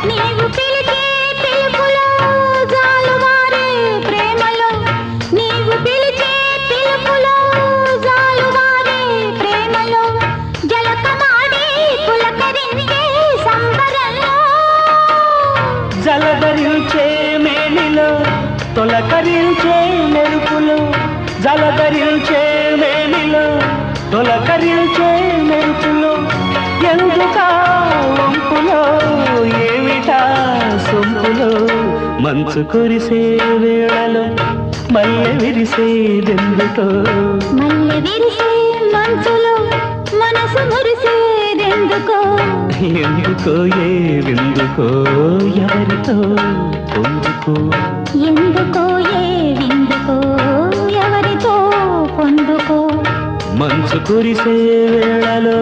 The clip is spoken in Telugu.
నీవు పిలిచే పిలుపులో జాలువారే ప్రేమలో నీవు పిలిచే పిలుపులో జాలువారే ప్రేమలో జలకమాడి పులకరించే సంబరంలో జలధరించే మేనిలో తొలకరించే మెరుపులో జలధరించే మేనిలో తొలకరించే మెరుపులో ఎందుకా వంపులో ఏమిటా సొంపులో మంచు కురిసే వేళలో మల్లె విరిసేదెందుకో మల్లె విరిసే మంచులో మనసు మురిసేదెందుకో ఎందుకో ఏవెందుకో ఎవరితో పొందుకో ఎందుకో ఏవిందుకో ఎవరితో పొందుకో మంచు కురిసే వేళలో